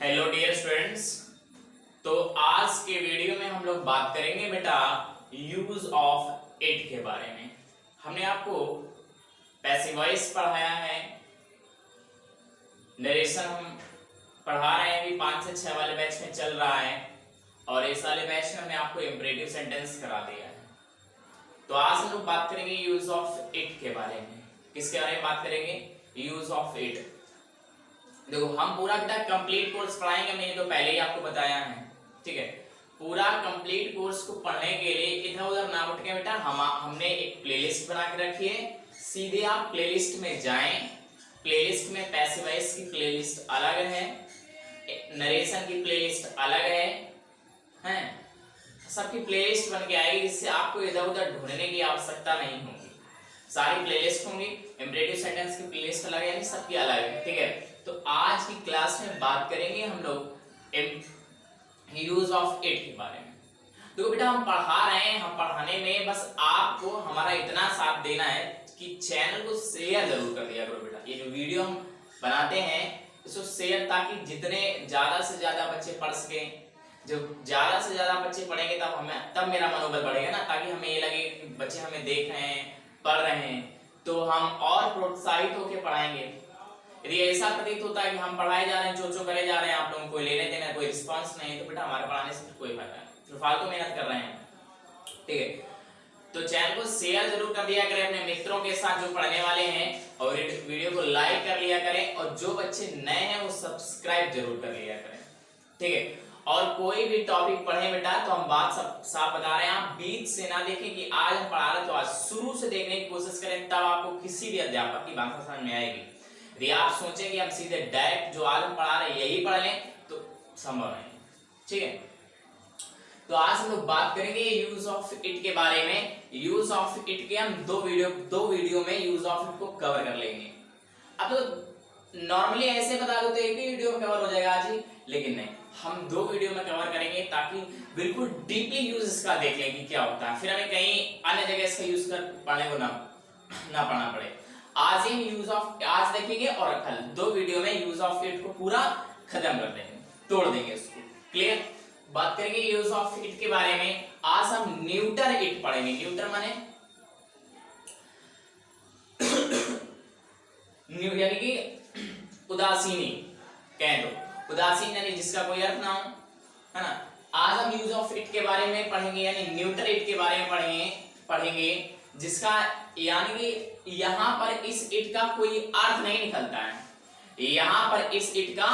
Hello dear students. तो आज के वीडियो में हम लोग बात करेंगे बेटा यूज ऑफ इट के बारे में। हमने आपको पैसिव वॉइस पढ़ाया है, नरेशन हम पढ़ा रहे हैं, अभी 5 से 6 वाले बैच में चल रहा है और इस वाले बैच में हमने आपको इंपरेटिव सेंटेंस करा दिया है। तो आज हम लोग बात करेंगे यूज ऑफ इट के बारे में। किसके बारे में बात करेंगे? Use of it. देखो हम पूरा बेटा कंप्लीट कोर्स पढ़ाएंगे, मैंने तो पहले ही आपको बताया है, ठीक है। पूरा कंप्लीट कोर्स को पढ़ने के लिए इधर उधर ना उठ के बेटा हमने एक प्लेलिस्ट बना के रखी है। सीधे आप प्लेलिस्ट में जाएं। प्लेलिस्ट में पैसिव वॉइस की प्लेलिस्ट अलग है, नरेशन की प्लेलिस्ट अलग है, सबकी प्लेलिस्ट बन के आएगी, जिससे आपको इधर उधर ढूंढने की आवश्यकता नहीं होगी। सारी प्लेलिस्ट होंगी, इंपरेटिव सेंटेंस की प्लेलिस्ट अलग है, यानी सबकी अलग है, ठीक है। तो आज की क्लास में बात करेंगे हम लोग यूज ऑफ इट के बारे में। तो बेटा हम पढ़ा रहे हैं, हम पढ़ाने में बस आपको हमारा इतना साथ देना है कि चैनल को शेयर जरूर कर दिया करो बेटा। ये जो वीडियो हम बनाते हैं इसको शेयर, ताकि जितने ज्यादा से ज्यादा बच्चे पढ़ सके। जब ज्यादा से ज्यादा बच्चे पढ़ेंगे तब मेरा मनोबल बढ़ेगा ना, ताकि हमें ये लगे कि बच्चे हमें देख रहे हैं, पढ़ रहे हैं, तो हम और प्रोत्साहित होकर पढ़ाएंगे। यदि ऐसा प्रतीत होता है कि हम पढ़ाए जा रहे हैं, चो करे जा रहे हैं, आप लोगों को लेने देना कोई रिस्पांस नहीं, तो बेटा हमारे पढ़ाने से कोई फायदा नहीं, तो फालतू मेहनत कर रहे हैं, ठीक है। तो चैनल को शेयर जरूर कर दिया करें अपने मित्रों के साथ जो पढ़ने वाले हैं, और वीडियो को लाइक कर लिया करें, और जो बच्चे नए हैं वो सब्सक्राइब जरूर कर लिया करें, ठीक है। और कोई भी टॉपिक पढ़े बेटा तो हम बात सब साफ बता रहे हैं, आप बीच से ना देखें कि आज हम पढ़ा रहे तो आज शुरू से देखने की कोशिश करें, तब आपको किसी भी अध्यापक की भाषा समझ में आएगी। यदि आप सोचें कि हम सीधे डायरेक्ट जो आज हम पढ़ा रहे हैं यही पढ़ लें, तो संभव नहीं, ठीक है। तो आज हम लोग बात करेंगे यूज ऑफ इट के बारे में। यूज ऑफ इट के हम दो वीडियो में यूज ऑफ इट को कवर कर लेंगे। अब तो नॉर्मली ऐसे बता दो तो एक ही वीडियो में कवर हो जाएगा आज ही, लेकिन नहीं, हम 2 वीडियो में कवर करेंगे, ताकि बिल्कुल डीपली यूज इसका देख लें कि क्या होता है, फिर हमें कहीं अन्य जगह इसका यूज कर पढ़ने को ना पढ़ना पड़े। आज ही यूज ऑफ आज देखेंगे और कल 2 वीडियो में यूज ऑफ इट को पूरा खत्म कर देंगे, तोड़ देंगे इसको। क्लियर? बात करेंगे यूज ऑफ इट के बारे में। आज हम न्यूटर इट पढ़ेंगे। न्यूटर माने यानी कि उदासीनी, कह दो उदासीन, यानी जिसका कोई अर्थ ना हो, है ना। आज हम यूज ऑफ इट के बारे में पढ़ेंगे, यानी न्यूटर इट के बारे में पढ़ेंगे जिसका यानी कि यहां पर इस इट का कोई अर्थ नहीं निकलता है, यहां पर इस इट का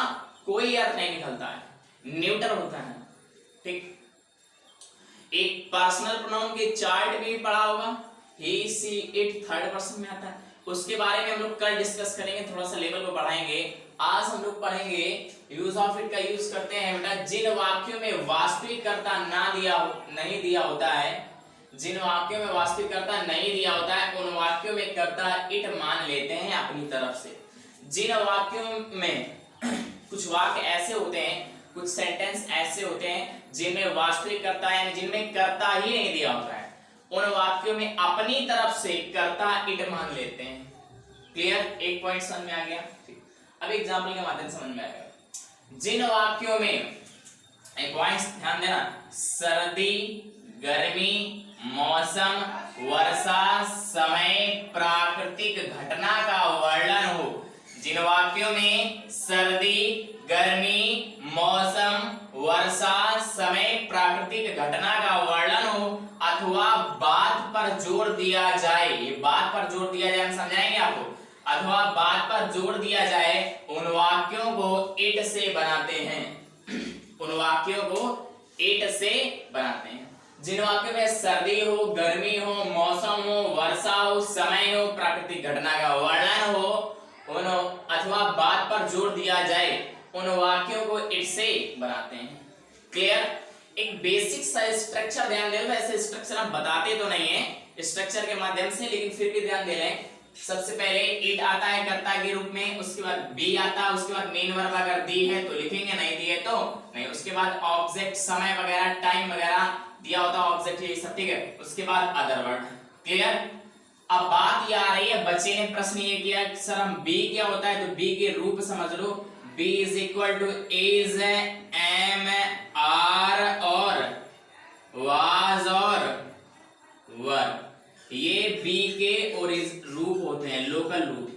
कोई अर्थ नहीं निकलता है, न्यूटर होता है, ठीक। एक पर्सनल प्रोनाउन के चार्ट भी पढ़ा होगा, ही सी इट, 3rd पर्सन में आता है, उसके बारे में हम लोग कल डिस्कस करेंगे, थोड़ा सा लेवल को बढ़ाएंगे। आज हम लोग पढ़ेंगे यूज ऑफ इट का यूज करते हैं बेटा जिन वाक्यों में वास्तविक कर्ता नहीं दिया होता है, जिन वाक्यों में वास्तविक कर्ता नहीं दिया होता है उन वाक्यों में कर्ता इट मान लेते हैं अपनी तरफ से। जिन वाक्यों में कुछ वाक्य ऐसे होते हैं, कुछ सेंटेंस ऐसे होते हैं जिनमें वास्तविक कर्ता यानी जिनमें कर्ता ही नहीं दिया होता है, उन वाक्यों में अपनी तरफ से कर्ता इट मान लेते हैं। क्लियर? एक पॉइंट समझ में आ गया? अब एग्जाम्पल के माध्यम से समझ में आएगा। जिन वाक्यों में, एक पॉइंट ध्यान देना, सर्दी, गर्मी, मौसम, वर्षा, समय, प्राकृतिक घटना का वर्णन हो, जिन वाक्यों में सर्दी, गर्मी, मौसम, वर्षा, समय, प्राकृतिक घटना का वर्णन हो अथवा बात पर जोर दिया जाए, ये बात पर जोर दिया जाए हम समझाएंगे आपको, अथवा बात पर जोर दिया जाए, उन वाक्यों को इट से बनाते हैं, उन वाक्यों को इट से बनाते हैं। जिन वाक्यों में सर्दी हो, गर्मी हो, मौसम हो, वर्षा हो, समय हो, प्राकृतिक घटना का वर्णन हो, उन अथवा बात पर जोर दिया जाए, उन वाक्यों को इट से बनाते हैं। क्लियर? एक बेसिक सा स्ट्रक्चर ध्यान दे लो। वैसे स्ट्रक्चर हम बताते तो नहीं है स्ट्रक्चर के माध्यम से, लेकिन फिर भी ध्यान दे लें। सबसे पहले इट आता है कर्ता के रूप में, उसके बाद बी आता है, उसके बाद मेन वर्ब अगर दी है तो लिखेंगे, नहीं दी है तो नहीं, उसके बाद ऑब्जेक्ट, समय वगैरह, टाइम वगैरह दिया होता है, ऑब्जेक्ट ये सब, ठीक है। उसके बाद अदर वर्ड। क्लियर? अब बात ये आ रही है, बच्चे ने प्रश्न ये किया सर हम बी क्या होता है, तो बी के रूप समझ लो, be is equal to is, am, are और वाज और वर, ये बी के रूप होते हैं, लोकल रूप।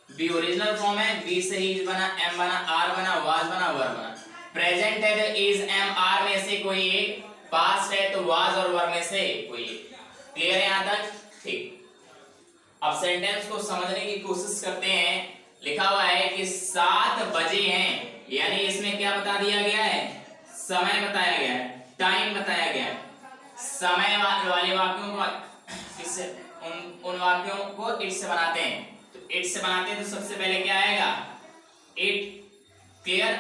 बी ओरिजिनल फॉर्म है, बी से ही इज बना, एम बना, आर बना, वाज बना, वर बना। प्रेजेंट है तो इज, एम, आर में से कोई एक, पास्ट है तो वाज और वर में से कोई एक। क्लियर है यहां तक? ठीक। अब सेंटेंस को समझने की कोशिश करते हैं। लिखा हुआ है कि 7 बजे हैं, यानी इसमें क्या बता दिया गया है? समय बताया गया है, टाइम बताया गया है। समय वाले वाक्यों को किससे, उन वाक्यों को इट से बनाते हैं। तो इट से बनाते हैं तो सबसे पहले क्या आएगा? इट। क्लियर?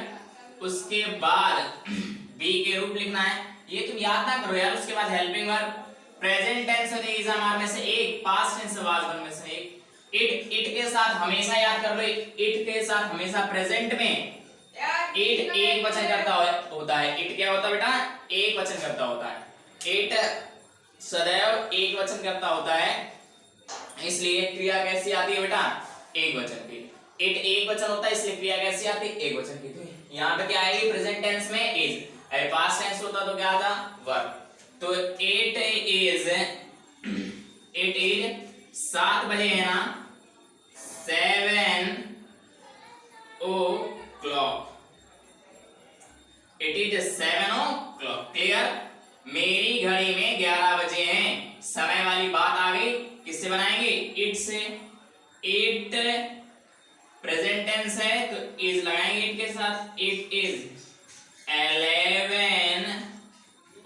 उसके बाद बी के रूप लिखना है। ये तुम याद ना करो यार। उसके बाद हेल्पिंग वर्ब, प्रेजेंट टेंस और इज, एम, आर में से एक, पास्ट टेंस और वाज वन में से एक। इट के साथ हमेशा याद कर लो, इट के साथ हमेशा प्रेजेंट में इट एक वचन करता होता है। इट क्या होता है बेटा? एक वचन करता होता है। इट सदैव एक वचन करता होता है, इसलिए क्रिया कैसी आती है बेटा? एक वचन की। इट एक वचन होता है, इसलिए क्रिया कैसी आती है? एक वचन की। तो यहाँ पे क्या आएगी? प्रेजेंट टेंस में इज, अगर पास्ट टेंस होता तो क्या आता? वर। तो इट इज 7 बजे है ना, 7 o'clock। It is 7 o'clock। Clear? मेरी घड़ी में 11 बजे हैं। समय वाली बात आ गई, किससे बनाएंगे? इट से। इट प्रेजेंट टेंस है तो इज लगाएंगे इट के साथ। It is 11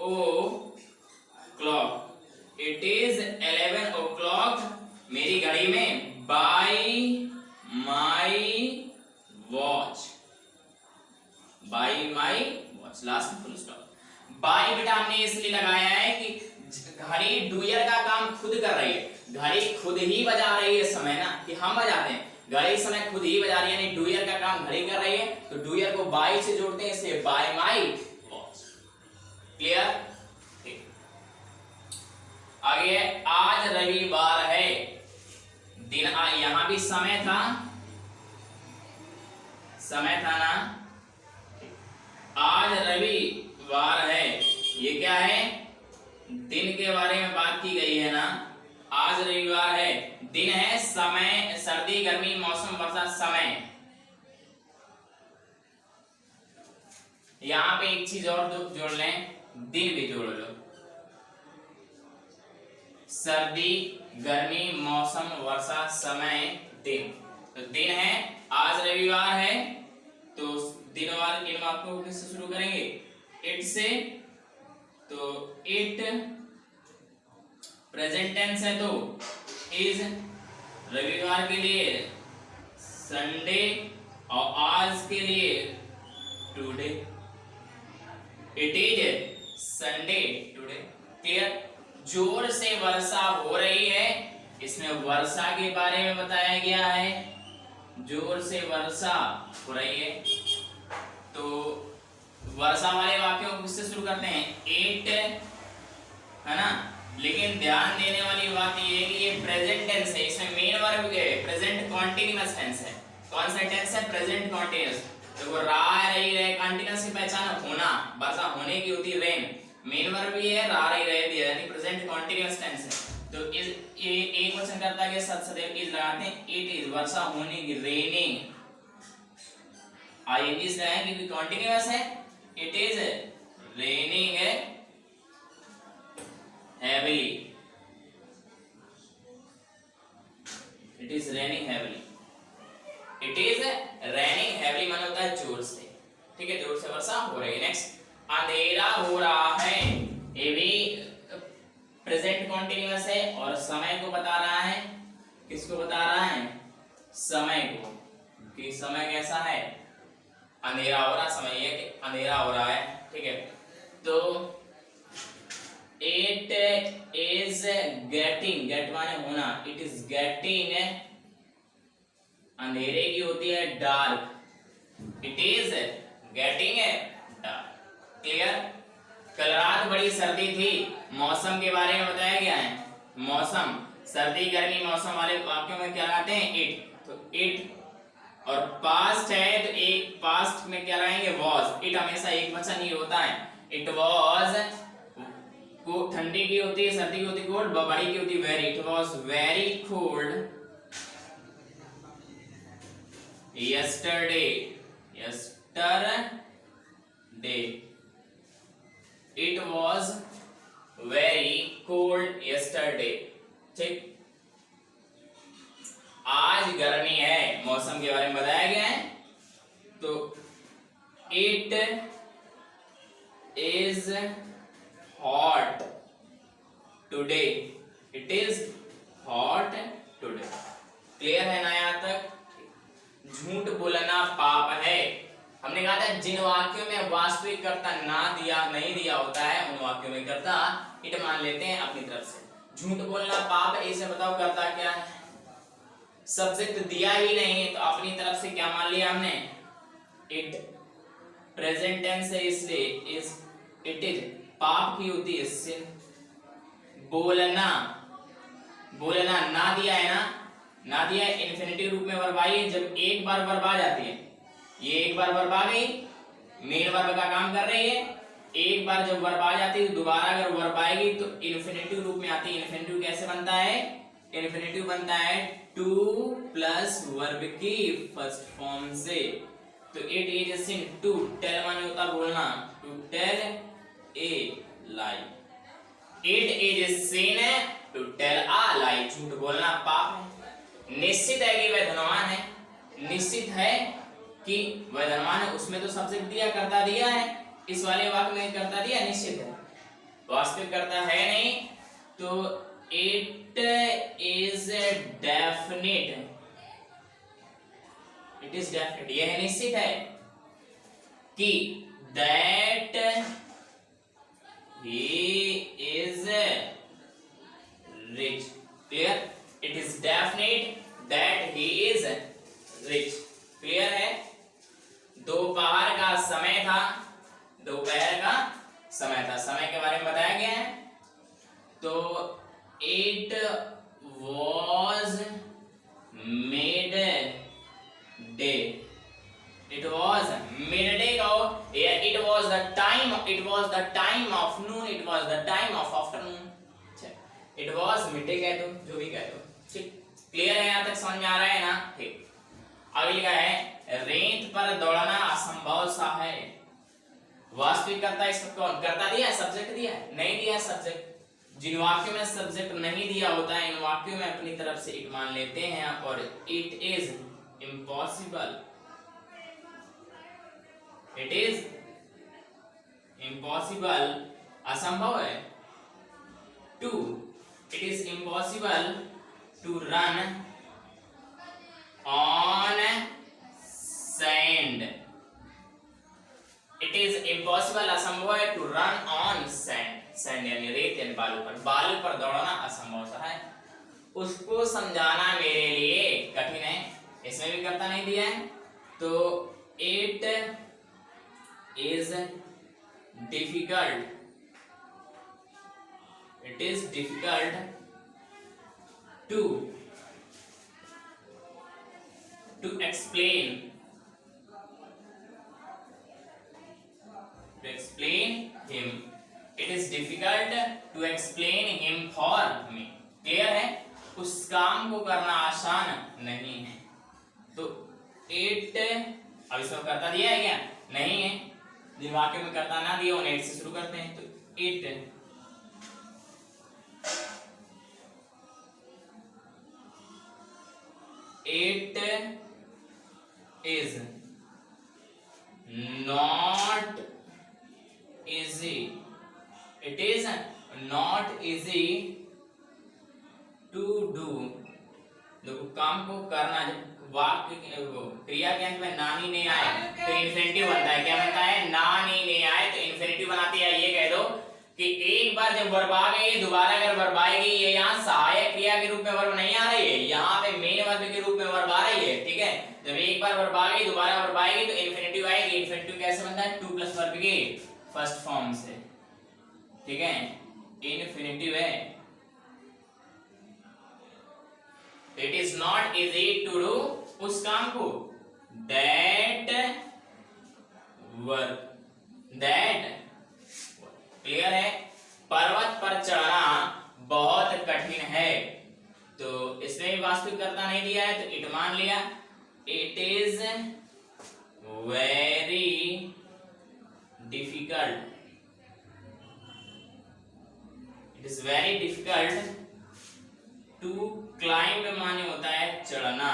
o'clock। It is 11 o'clock मेरी घड़ी में, by my watch. By my watch, last में फुल स्टॉप। बाई बेटा हमने इसलिए लगाया है कि घड़ी डूयर का काम खुद कर रही है। घड़ी खुद ही बजा रही है समय ना, कि हम बजाते हैं। घड़ी समय खुद ही बजा रही है, यानी डूयर का काम घड़ी कर रही है। तो डूयर को बाई से जोड़ते हैं, इसलिए बाय माई वॉच। क्लियर? ठीक। आगे है, आज रविवार है। दिन यहां भी समय था, समय था ना। आज रविवार है, ये क्या है? दिन के बारे में बात की गई है ना। आज रविवार है, दिन है, समय सर्दी गर्मी मौसम वर्षा समय। यहां पे एक चीज और जोड़ लें, दिन भी जोड़ लो। सर्दी गर्मी मौसम वर्षा समय दिन। तो दिन है, आज रविवार है, तो दिन वार इन वाक्यों को किससे शुरू करेंगे? इट से। तो इट प्रेजेंट टेंस है तो इज, रविवार के लिए संडे और आज के लिए today. It is Sunday today. Clear? जोर से वर्षा हो रही है, इसमें वर्षा के बारे में बताया गया है। जोर से वर्षा हो रही है, तो वर्षा वाले वाक्यों को किससे शुरू करते हैं? इट, है ना। लेकिन ध्यान देने वाली बात ये है कि ये प्रेजेंट टेंस है, इसमें main verb present continuous tense है। कौन सा टेंस है? Present continuous. तो वो रहा रही रहे, कॉन्टिन्यूअस की पहचान होना, वर्षा होने की होती रेन। मेन वर्ब भी है, रहा रही रहे भी है, यानी प्रेजेंट कॉन्टिन्यूअस टेंस है। तो इस ये एक वचन करता है, सदैव इज लगाते हैं। इट इज वर्षा होने की, रेनिंग। आईएनजी से है क्योंकि कॉन्टिन्यूअस है। It is raining heavily। It is raining heavily। It is raining heavily मन होता है जोर से। ठीक है, जोर से वर्षा हो रही है। नेक्स्ट, अंधेरा हो रहा है, ये भी प्रेजेंट कॉन्टिन्यूअस है और समय को बता रहा है। किसको बता रहा है? समय को, कि समय कैसा है? अंधेरा हो रहा, समय ये कि अंधेरा हो रहा है। ठीक है, तो इट इज गेटिंग, गेट माने होना, इट इज गेटिंग, अंधेरे की होती है dark. It is getting dark. Clear? कल रात बड़ी सर्दी थी, मौसम के बारे में बताया गया है। मौसम, सर्दी गर्मी मौसम वाले वाक्यों में क्या लगाते हैं? इट। तो इट और पास्ट है तो एक पास्ट में क्या रहेंगे वॉज। इट हमेशा एक वचन ही होता है। इट वॉज को ठंडी की होती है, सर्दी की होती है कोल्ड, बड़ी की होती है very. It was very cold yesterday, yesterday. It was very cold yesterday. ठीक, आज गर्मी है, मौसम के बारे में बताया गया है। तो it is hot today, it is hot today. Clear है ना यहाँ तक? झूठ बोलना पाप है। हमने कहा था जिन वाक्यों में वास्तविक कर्ता ना दिया नहीं दिया होता है उन वाक्यों में कर्ता इट मान लेते हैं अपनी तरफ से। झूठ बोलना पाप है, इसे बताओ करता क्या है? सब्जेक्ट दिया ही नहीं है तो अपनी तरफ से क्या मान लिया हमने? इट। प्रेजेंट टेंस है इसलिए इज, इट इज। पाप की होती है सिन। बोलना, बोलना ना दिया है ना, ना दिया है इन्फिनिटिव रूप में वर्ब आई है। जब एक बार वर्ब आ जाती है, ये एक बार वर्ब आ गई, मेन वर्ब का काम कर रही है। एक बार जब वर्ब आ जाती है तो दोबारा अगर वर्ब आएगी तो इन्फिनिटिव रूप में आती है। इन्फिनिटिव कैसे बनता है? इन्फिनिटिव बनता है टू प्लस वर्ब की फर्स्ट फॉर्म से। तो it is sin to tell माने होता बोलना, to tell a lie. It is sin to tell a lie, झूठ बोलना पाप है। निश्चित है कि वह धनवान है, निश्चित है कि वह धनवान है, उसमें तो सब्जेक्ट दिया, करता दिया है। इस वाले वाक्य में करता दिया निश्चित है, वास्तविक करता है नहीं। तो it is definite, it is definite, यह निश्चित है कि that he is rich. Clear? It is definite that he is rich. Clear है? दोपहर का समय था, दोपहर का समय था, समय के बारे में बताया गया है। तो it was midday, it was midday का it was the time, it was the time of noon, it was the time of afternoon. It was midday कह दो, जो भी कह दो। ठीक, क्लियर है? यहाँ तक समझ में आ रहा है ना? ठीक, अगली का है रेत पर दौड़ना असंभव सा है। वास्तविक करता इसको कौन करता दिया है? सब्जेक्ट दिया है? नहीं दिया है सब्जेक्ट। जिन वाक्यों में सब्जेक्ट नहीं दिया होता है इन वाक्यों में अपनी तरफ से इट मान लेते हैं। और it is impossible, it is impossible, असंभव है। To, it is impossible to run on sand, it is impossible, असंभव है to run on sand, sand यानी रेत यानी बालू पर, बालू पर दौड़ना असंभव सा है। उसको समझाना मेरे लिए कठिन है, इसमें भी करता नहीं दिया है। तो it is difficult, it is difficult to explain, to explain him, it is difficult to explain him for me। Clear है? उस काम को करना आसान नहीं है। तो इट, अब इसमें करता दिया है क्या? नहीं है। जिन वाक्यों में करता ना दिया उन्हें इट से शुरू करते हैं। तो it is not easy, it is not easy to do। देखो काम को करना, जब वाक्य क्रिया के अंत में नानी ने आए तो इन्फिनिटिव बनता है। क्या बनता है? नानी ने आए तो इन्फिनिटिव बनाती है। ये कह दो कि एक बार जब वर्ब आ गई दोबारा अगर वर्ब आएगी, ये यहाँ सहायक क्रिया के रूप में वर्ब नहीं आ रही है, यहाँ पे मेन वर्ब के रूप में वर्ब आ रही है। ठीक है? जब एक बार वर्ब आ गई दोबारा वर्ब आएगी तो इन्फिनिटिव आएगी। इन्फिनिटिव कैसे बनता है? टू प्लस वर्ब की फर्स्ट फॉर्म से। ठीक है? इन्फिनिटिव है। It is not easy to do, उस काम को दैट वर्क, दैट, क्लियर है। पर्वत पर चढ़ना बहुत कठिन है, तो इसमें भी वास्तविकता नहीं दिया है तो इट मान लिया। It is very difficult, it is very difficult to climb माने होता है चढ़ना।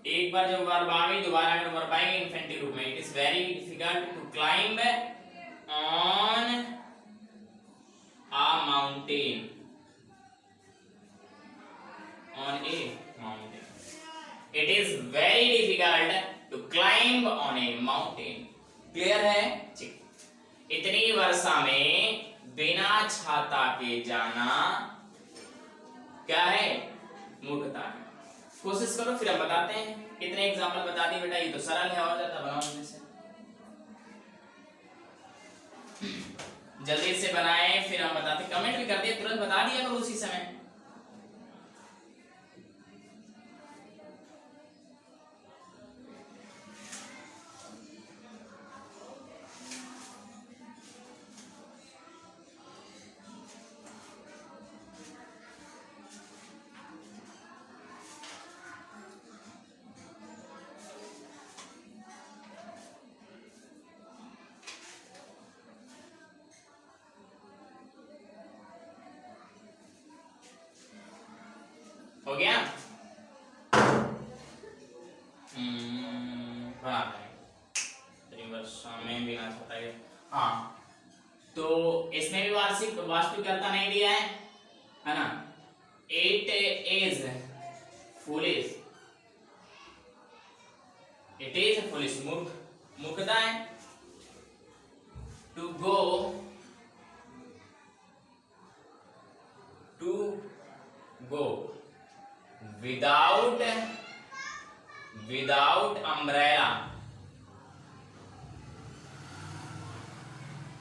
एक बार जब वर्ब आ गई दोबारा अगर वर्ब आएंगे इन्फिनिटिव रूप में, it is very difficult to climb on a mountain, on a mountain, it is very difficult to climb on a mountain, clear है। ठीक, इतनी वर्षा में बिना छाता के जाना क्या है, मूर्खता है। कोशिश करो फिर हम बताते हैं। कितने एग्जाम्पल बता दिए बेटा, ये तो सरल है, और ज्यादा बनाओ इनमें से, जल्दी से बनाएं फिर हम बताते। कमेंट भी कर दिए, तुरंत बता दिया करो उसी समय। हो गया, में भी ना छाता है। हाँ, तो इसमें भी वास्तविकता नहीं दिया है ना। It is foolish, it is foolish, मूर्खता है। To go without umbrella,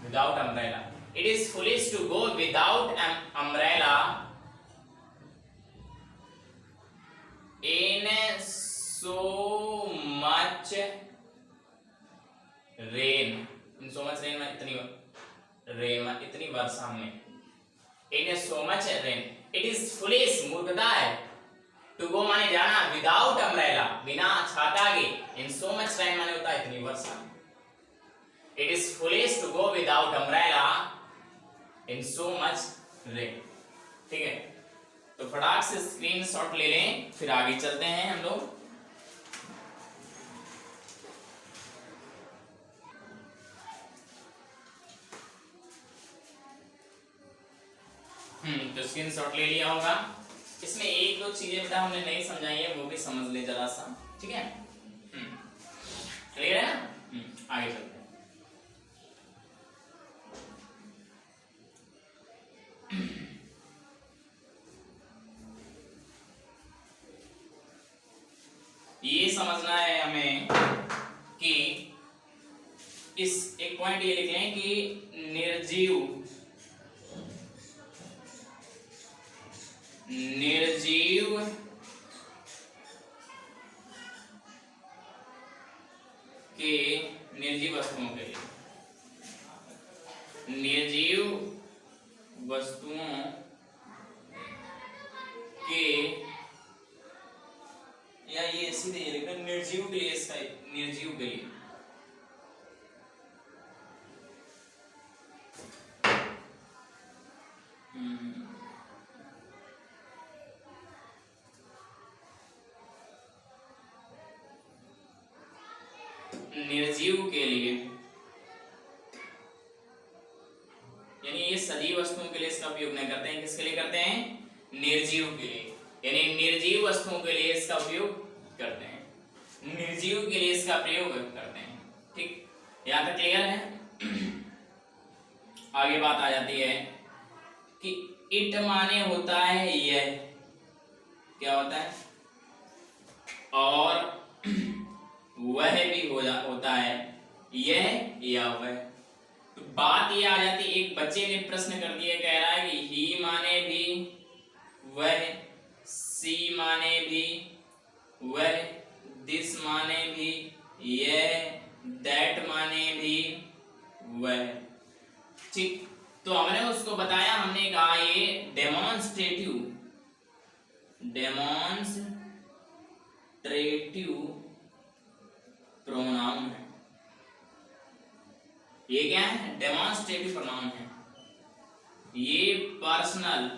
without umbrella, it is foolish to go without an umbrella in so much rain, in so much rain में इतनी वर्षा में, in so much rain, it is foolish, मूर्खता है, to go माने जाना, without umbrella बिना छाता के, in so much rain माने होता है इतनी वर्षा में। It is foolish to go without umbrella in so much rain, ठीक है। तो फटाक से स्क्रीनशॉट ले लें, फिर आगे चलते हैं हम लोग। तो स्क्रीनशॉट ले लिया होगा। इसमें एक दो चीजें बेटा हमने नहीं समझाई है, वो भी समझ ले जरा सा, ठीक है। क्लियर है ना। आगे चलते हैं। ये समझना है हमें कि इस एक पॉइंट ये लिख लें कि निर्जीव निर्जीव वस्तुओं के लिए, निर्जीव वस्तुओं के, या ये सीधे ये लिखना निर्जीव के लिए, इसका निर्जीव के लिए निर्जीव के लिए, यानी ये सजीव वस्तुओं के लिए इसका उपयोग नहीं करते हैं। किसके लिए करते हैं? निर्जीव के लिए, यानी निर्जीव वस्तुओं के लिए इसका उपयोग करते हैं, निर्जीव के लिए इसका प्रयोग करते हैं। ठीक, यहाँ तक क्लियर है। आगे बात आ जाती है कि इट माने होता है यह, क्या होता है, और वह भी होता है यह या वह। तो बात ये आ जाती है, एक बच्चे ने प्रश्न कर दिया, कह रहा है कि ही माने भी वह, सी माने भी वह, दिस माने भी ये, दैट माने भी वह। ठीक, तो हमने उसको बताया, हमने कहा ये डेमोन्स्ट्रेटिव प्रोनाउन है। ये क्या है? डेमोन्स्ट्रेटिव प्रोनाउन है। ये personal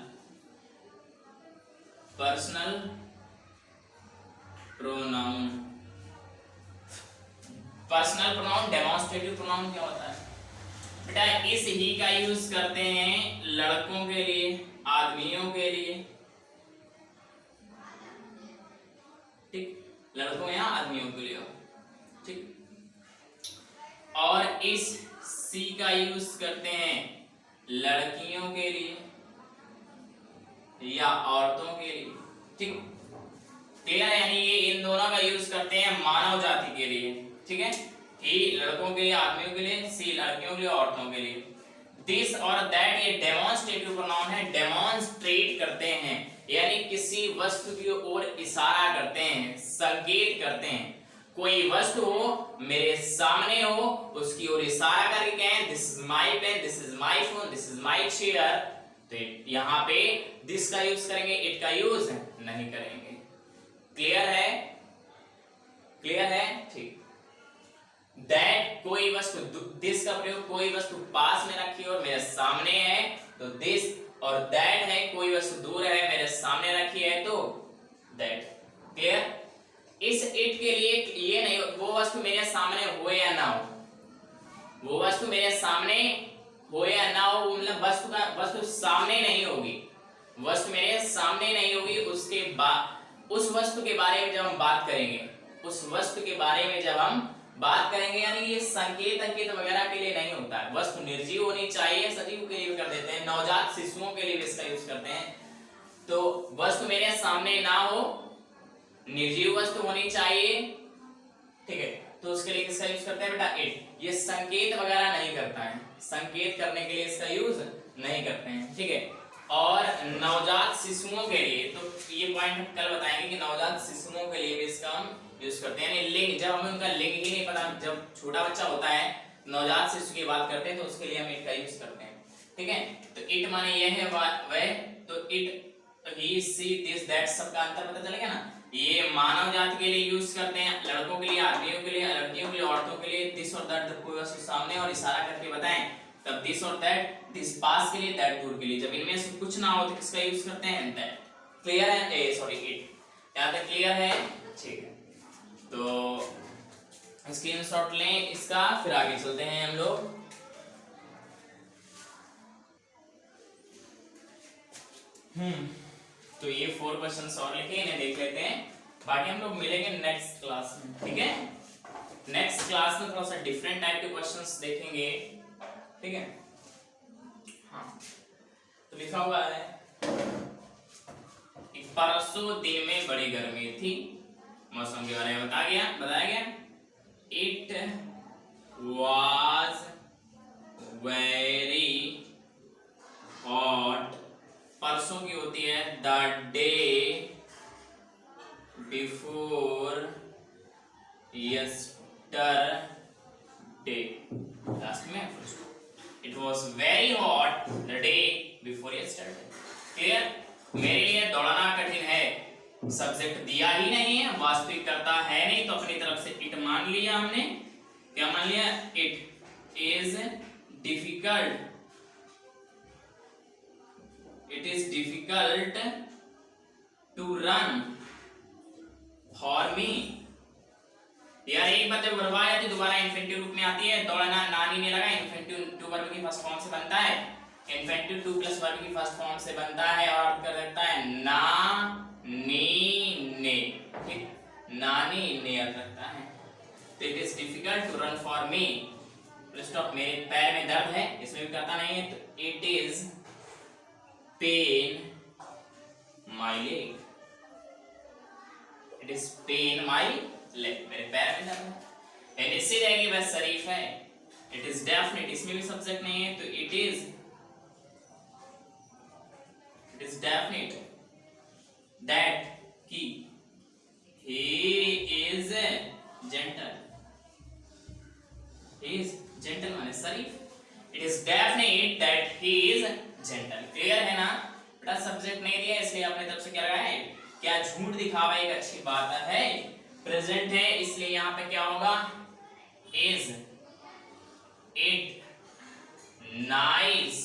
pronoun. Personal pronoun, demonstrative pronoun क्या होता है बेटा? इस ही का यूज करते हैं लड़कों के लिए, आदमियों के लिए। ठीक, लड़कों या आदमियों के लिए। ठीक, और इस सी का यूज करते हैं लड़कियों के लिए या औरतों के लिए। ठीक, क्लियर? यानी ये इन दोनों का यूज करते हैं मानव जाति के लिए। ठीक है, ई लड़कों के लिए, आदमियों के लिए, सी लड़कियों के लिए, औरतों के लिए। दिस और दैट ये डेमोन्स्ट्रेटिव प्रोनाउन है। डेमोन्स्ट्रेट करते हैं यानी किसी वस्तु की ओर इशारा करते हैं, संकेत करते हैं। कोई वस्तु हो, मेरे सामने हो, उसकी ओर इशारा करके कहें this is my pen, this is my phone, this is my chair, तो यहाँ पे दिस का यूज करेंगे, इट का यूज नहीं करेंगे। क्लियर है? क्लियर है? ठीक। दैट कोई वस्तु, दिस का प्रयोग कोई वस्तु पास में रखी और मेरे सामने है तो दिस, और दैट है कोई वस्तु दूर है मेरे सामने रखी है तो दैट। क्लियर? इस इट के लिए ये नहीं, वो वस्तु मेरे सामने हो या ना हो, वो वस्तु मेरे सामने हो या ना हो, मतलब वस्तु सामने नहीं होगी, वस्तु मेरे सामने नहीं होगी, उसके बाद उस वस्तु के बारे में जब हम बात करेंगे, उस वस्तु के बारे में जब हम बात करेंगे, यानी ये संकेत अंकित वगैरह के लिए नहीं होता है। वस्तु निर्जीव होनी चाहिए, सजीव के लिए भी कर देते हैं, नवजात शिशुओं के लिए भी इसका यूज करते हैं। तो वस्तु मेरे सामने ना हो, निर्जीव वस्तु होनी चाहिए। ठीक है, तो उसके लिए किसका यूज करते हैं बेटा? इट। ये संकेत वगैरह नहीं करता है, संकेत करने के लिए इसका यूज नहीं करते हैं। ठीक है, और नवजात शिशुओं के लिए, तो ये पॉइंट हम कल बताएंगे कि नवजात शिशुओं के लिए भी इसका हम यूज करते हैं। यानी लिंग, जब हमें उनका लिंग ही नहीं पता, जब छोटा बच्चा होता है, नवजात शिशु की बात करते हैं, तो उसके लिए हम इट का यूज करते हैं। ठीक है, तो इट माने ये है वह, तो it, he, she, this, that, सबका अंतर पता चलेगा ना। ये मानव जाति के लिए यूज करते हैं, लड़कों के लिए, आदमियों के लिए, लड़कियों के लिए, औरतों के लिए। दिस और दैट जब कोई वस्तु सामने और इशारा करके बताएं तब दिस और दैट, दिस पास के लिए, दैट दूर के लिए। जब इनमें से कुछ ना हो तो किसका यूज करते हैं? दैट। क्लियर है? Sorry, it. यहाँ तक क्लियर है? ठीक है, तो स्क्रीनशॉट लें इसका, फिर आगे चलते हैं हम लोग। तो ये 4 क्वेश्चंस और लिखे, इन्हें देख लेते हैं, बाकी हम लोग मिलेंगे नेक्स्ट क्लास में। ठीक है, नेक्स्ट क्लास में थोड़ा सा डिफरेंट टाइप के क्वेश्चंस देखेंगे। ठीक है, हाँ, तो लिखा हुआ है परसों दिन में बड़ी गर्मी थी, मौसम के बारे में बताया गया। इट वाज वेरी हॉट, परसों की होती है द डे बिफोर यस्टरडे, लास्ट में it was very hot the day before yesterday. Clear? मेरे लिए दौड़ना कठिन है, सब्जेक्ट दिया ही नहीं है, वास्तविक करता है नहीं, तो अपनी तरफ से इट मान लिया हमने। क्या मान लिया? It is difficult, it is difficult to run for me. यार एक बार जब वर्ब आ जाती है दोबारा इन्फिनिटिव रूप में आती है। दौड़ना नानी ने लगा, इन्फिनिटिव टू वर्ब की फर्स्ट फॉर्म से बनता है, इन्फिनिटिव टू प्लस वर्ब की फर्स्ट फॉर्म से बनता है और अर्थ कर देता है ना नी ने। ठीक, नानी ने अर्थ रखता है। तो it is difficult to run for me, stop, मेरे पैर में दर्द है, इसमें भी करता नहीं है, तो it is pain my leg, it is pain my leg, मेरे पैर में दर्द है। एंड इससे रहेगी बस शरीफ है, इट इज डेफिनेट, इसमें भी सब्जेक्ट नहीं है, तो it is definite that he is gentle, he is gentle माने शरीफ, it is definite that he is gentle। Clear है ना बेटा, सब्जेक्ट नहीं दिया इसलिए आपने तब से क्या लगाया है, क्या झूठ दिखावा एक अच्छी बात है, प्रेजेंट है इसलिए यहाँ पे क्या होगा, is it nice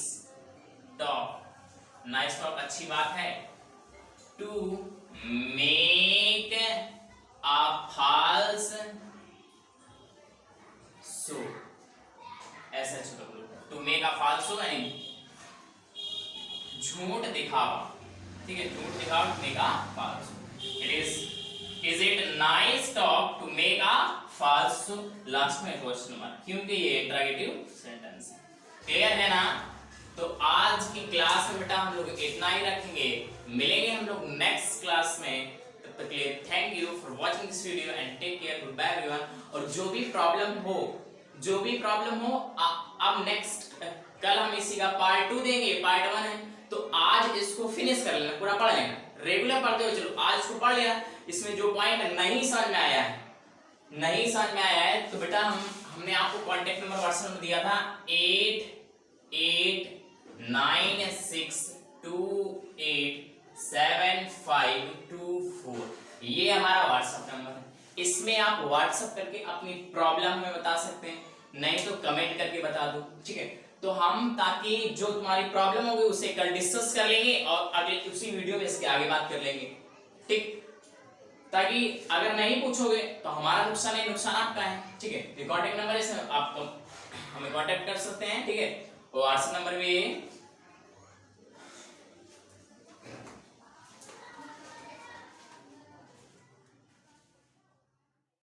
talk, nice talk अच्छी बात है, to make a false show, ऐसा छोटा group, to make a false show यानी झूठ दिखावा, ठीक है, झूठ दिखावा, to make a false show, is it nice talk to make a false show, last में क्वेश्चन मार्क, क्योंकि ये इंटरोगेटिव सेंटेंस है। क्लियर है ना, तो आज की क्लास में बेटा हम लोग इतना ही रखेंगे, मिलेंगे हम लोग नेक्स्ट क्लास में, तब तक के लिए thank you for watching this video and take care, good bye everyone. और जो भी प्रॉब्लम हो अब नेक्स्ट कल हम इसी का पार्ट 2 देंगे, पार्ट 1 है, तो आज इसको फिनिश कर लेना, पूरा पढ़ लेना, रेगुलर पढ़ते हो चलो, आज इसको पढ़ लेना, इसमें जो पॉइंट नहीं समझ में आया है तो बेटा हमने आपको कांटेक्ट नंबर व्हाट्सएप में दिया था 8896287524, ये हमारा व्हाट्सएप नंबर है, इसमें आप व्हाट्सएप करके अपनी प्रॉब्लम हमें बता सकते हैं, नहीं तो कमेंट करके बता दो, ठीक है। तो हम ताकि जो तुम्हारी प्रॉब्लम होगी उसे कल डिस्कस कर लेंगे और अगले उसी वीडियो में इसके आगे बात कर लेंगे, ठीक, ताकि अगर नहीं पूछोगे तो हमारा नुकसान है, नुकसान आपका है, ठीक है। कांटेक्ट नंबर है, आप हमें कांटेक्ट कर सकते हैं, ठीक है, और व्हाट्सएप नंबर भी